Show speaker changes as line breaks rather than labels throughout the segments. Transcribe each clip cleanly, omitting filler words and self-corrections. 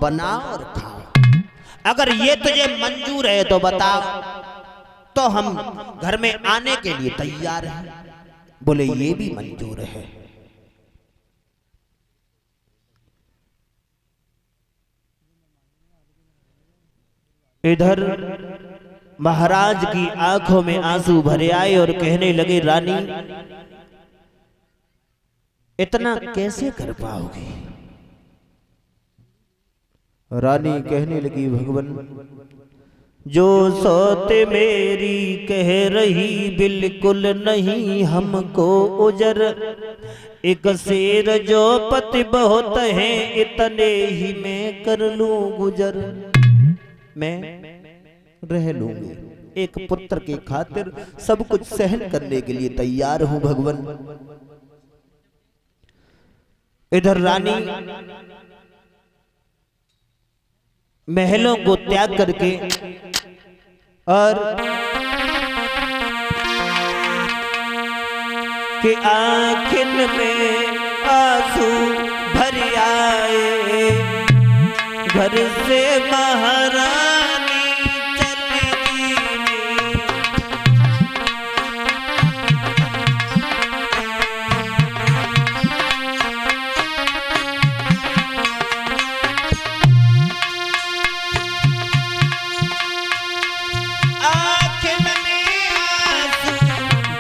बनाओ और खाओ। अगर ये तुझे मंजूर है तो बताओ, तो हम घर में आने के लिए तैयार हैं। बोले ये भी मंजूर है। इधर महाराज की आंखों में आंसू भरे आए और कहने लगे, रानी इतना कैसे कर पाओगी? रानी कहने लगी, भगवान जो सौते मेरी कह रही बिल्कुल नहीं हमको उजर। एक शेर जो पति बहुत है इतने ही मैं कर लूं गुजर। मैं रह लूंगी, एक पुत्र की खातिर सब कुछ सहन करने के लिए तैयार हूं भगवान। इधर रानी महलों को त्याग करके और कि आँखिन में आंसू भर आए, घर से महारानी चली गई। आँखिन में आंसू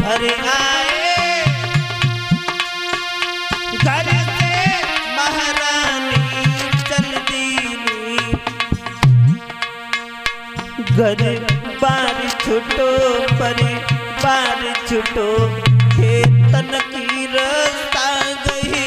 भर आए, घर से महारानी चल दी। घर बार छुटो परे बार छुटो, खेतन की रास्ता गई।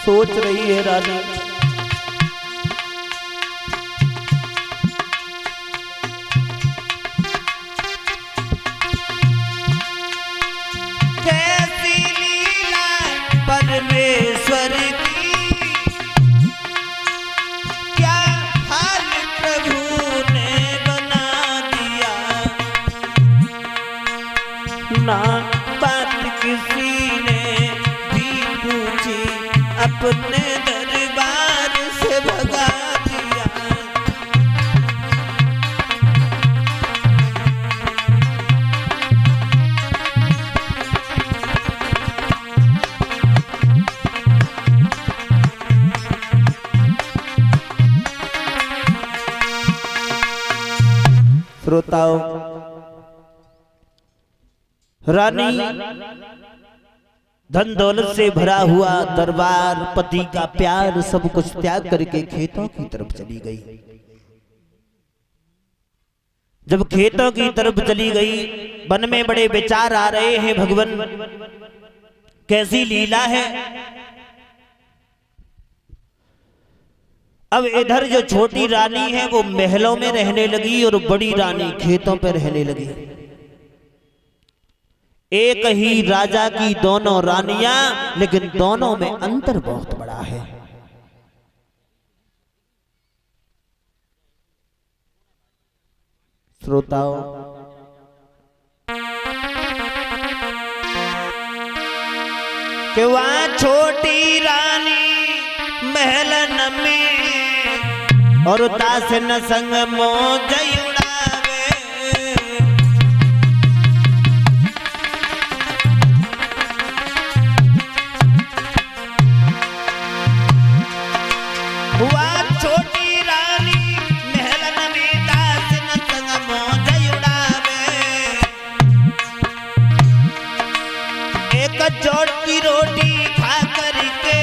सोच रही है रानी, कैसी लीला परमेश्वर की, क्या हाल प्रभु ने बना दिया। ना बात किसी ने भी पूछी, अपने दरबार से भगा दिया। श्रोताओं, रानी धन दौलत से भरा हुआ दरबार, पति का प्यार, सब कुछ त्याग करके खेतों की तरफ चली गई। जब खेतों की तरफ चली गई, मन में बड़े विचार आ रहे हैं, भगवान कैसी लीला है। अब इधर जो छोटी रानी है वो महलों में रहने लगी और बड़ी रानी खेतों पे रहने लगी। एक ही राजा की दोनों रानियां, लेकिन दोनों में अंतर बहुत बड़ा है। श्रोताओं, कि वहां छोटी रानी महलन में और दास न संग मौज उड़ावे। वहां छोटी रानी महलन में दास न संग मौज उड़ावे। एक जोड़ की रोटी खा करके,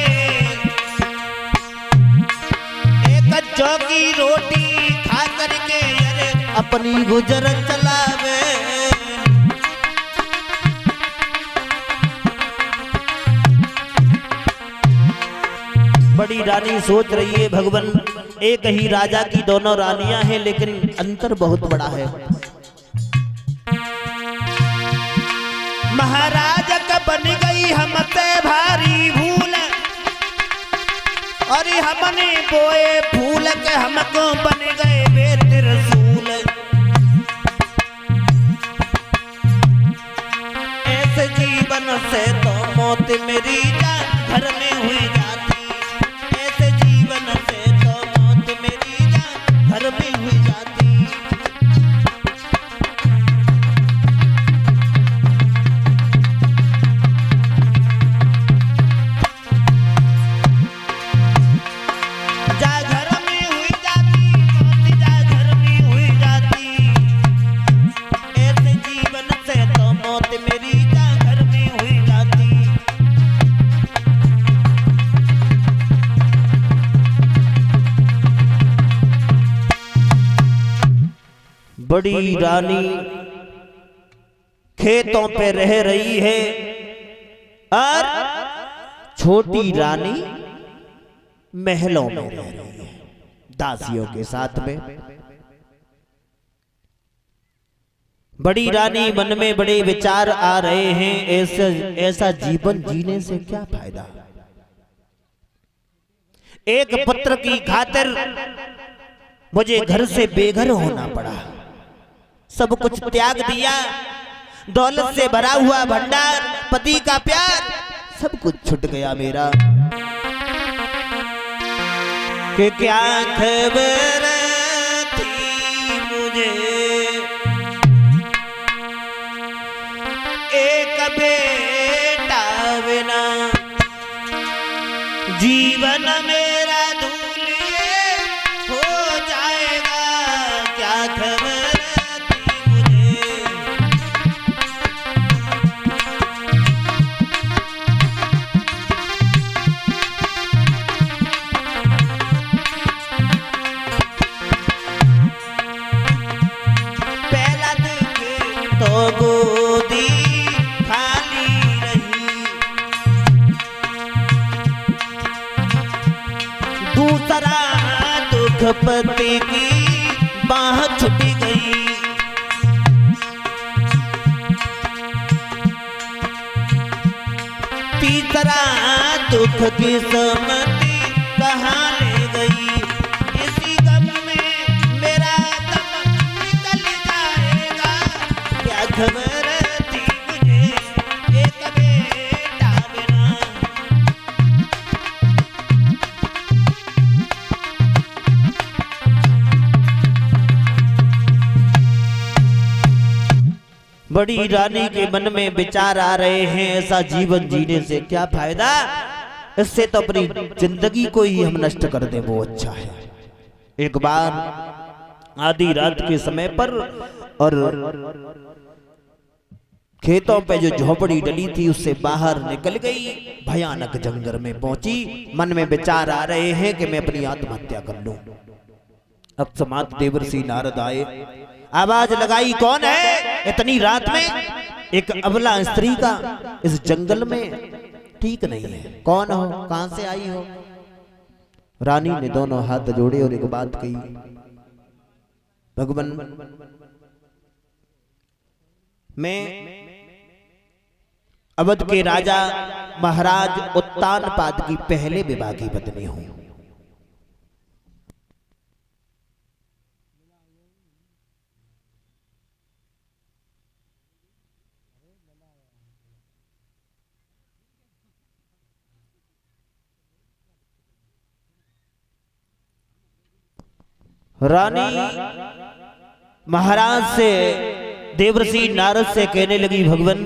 एक जौ की रोटी खा करके अरे अपनी गुजर चलावे। बड़ी रानी सोच रही है, भगवान एक ही राजा की दोनों रानियां हैं, लेकिन अंतर बहुत बड़ा है। महाराज का बन गई हमसे हमने बोए फूल के हमको बन गए बेत रसूल। ऐसे जीवन से तो मौत मेरी जान घर में हुई जाती। ऐसे जीवन से तो मौत मेरी जान घर में हुई जाती। बड़ी रानी खेतों पे रह रही है और छोटी रानी महलों में रह रही है दासियों के साथ में। बड़ी रानी मन में बड़े विचार आ रहे हैं, ऐसा जीवन जीने से क्या फायदा। एक पुत्र की खातिर मुझे घर से बेघर होना पड़ा। सब कुछ त्याग दिया, दौलत से भरा हुआ भंडार, पति का प्यार, सब कुछ छूट गया मेरा। कि क्या खबर थी मुझे एक बेटा बिना, जीवन मेरा धूलिए हो जाएगा। क्या खबर गोदी खाली रही, दूसरा दुख पति की बाह छूट गई। तीसरा दुख की समति कहाँ ले गई। इसी गम में मेरा दम निकल जाएगा। क्या खबर थी मुझे एक बेटा बिना। बड़ी रानी के मन में विचार आ रहे हैं, ऐसा जीवन जीने से क्या फायदा। इससे तो अपनी जिंदगी को ही हम नष्ट कर दें वो अच्छा है। एक बार आधी रात के समय पर और खेतों पे जो झोपड़ी डली थी उससे बाहर निकल गई, भयानक जंगल में पहुंची। मन में विचार आ रहे हैं कि मैं अपनी आत्महत्या कर लूं। अकस्मात देवर्षि नारद आए, आवाज लगाई, कौन है इतनी रात में। एक अबला स्त्री का इस जंगल में ठीक नहीं है, कौन हो, कहां से आई हो। रानी ने दोनों हाथ जोड़े और एक बात कही, भगवान मैं अवध के राजा महाराज उत्तानपाद की पहले विवाह की पत्नी हूं। रानी महाराज से देवर्षि नारद से कहने लगी, भगवान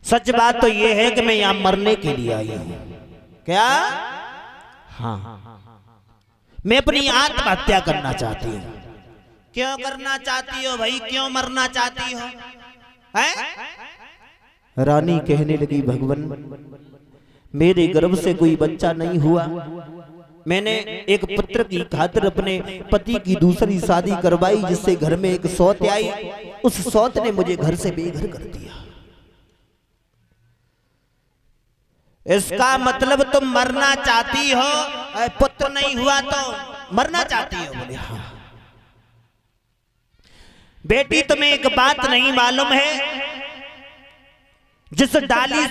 सच बात तो यह है कि मैं यहां मरने के लिए आई हूं। क्या? हाँ, मैं अपनी आत्महत्या करना चाहती हूं। क्यों करना चाहती हो भाई, क्यों मरना चाहती हो? है? रानी कहने लगी, भगवान मेरे गर्भ से कोई बच्चा नहीं हुआ। मैंने एक पुत्र की खातिर अपने पति की दूसरी शादी करवाई, जिससे घर में एक सौत आई। उस सौत ने मुझे घर से बेघर कर दिया। इसका मतलब तुम मरना चाहती हो, पुत्र नहीं हुआ तो मरना चाहती हो? बोले हाँ। बेटी तुम्हें एक बात नहीं मालूम है, जिस डाली